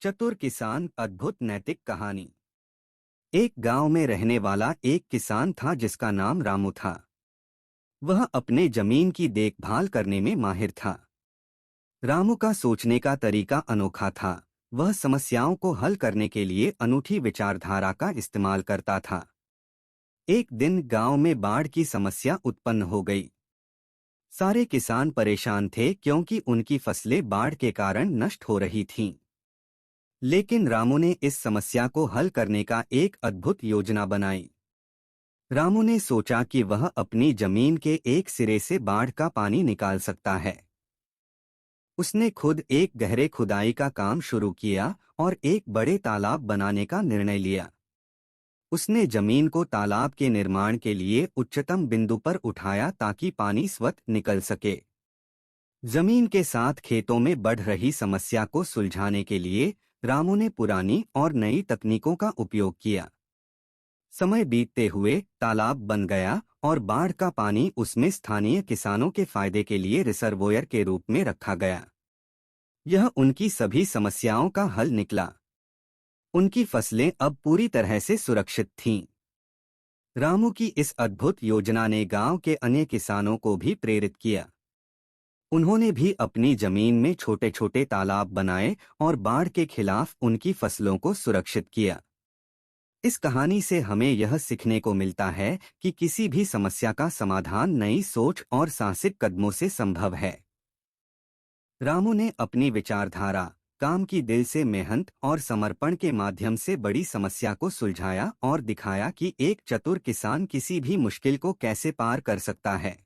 चतुर किसान अद्भुत नैतिक कहानी। एक गांव में रहने वाला एक किसान था जिसका नाम रामू था। वह अपने जमीन की देखभाल करने में माहिर था। रामू का सोचने का तरीका अनोखा था। वह समस्याओं को हल करने के लिए अनूठी विचारधारा का इस्तेमाल करता था। एक दिन गांव में बाढ़ की समस्या उत्पन्न हो गई। सारे किसान परेशान थे क्योंकि उनकी फसलें बाढ़ के कारण नष्ट हो रही थीं। लेकिन रामू ने इस समस्या को हल करने का एक अद्भुत योजना बनाई। रामू ने सोचा कि वह अपनी जमीन के एक सिरे से बाढ़ का पानी निकाल सकता है। उसने खुद एक गहरे खुदाई का काम शुरू किया और एक बड़े तालाब बनाने का निर्णय लिया। उसने जमीन को तालाब के निर्माण के लिए उच्चतम बिंदु पर उठाया ताकि पानी स्वतः निकल सके। जमीन के साथ खेतों में बढ़ रही समस्या को सुलझाने के लिए रामू ने पुरानी और नई तकनीकों का उपयोग किया। समय बीतते हुए तालाब बन गया और बाढ़ का पानी उसमें स्थानीय किसानों के फायदे के लिए रिजर्वोयर के रूप में रखा गया। यह उनकी सभी समस्याओं का हल निकला। उनकी फसलें अब पूरी तरह से सुरक्षित थीं। रामू की इस अद्भुत योजना ने गांव के अन्य किसानों को भी प्रेरित किया। उन्होंने भी अपनी जमीन में छोटे छोटे तालाब बनाए और बाढ़ के खिलाफ उनकी फसलों को सुरक्षित किया। इस कहानी से हमें यह सीखने को मिलता है कि किसी भी समस्या का समाधान नई सोच और साहसिक कदमों से संभव है। रामू ने अपनी विचारधारा, काम की दिल से मेहनत और समर्पण के माध्यम से बड़ी समस्या को सुलझाया और दिखाया कि एक चतुर किसान किसी भी मुश्किल को कैसे पार कर सकता है।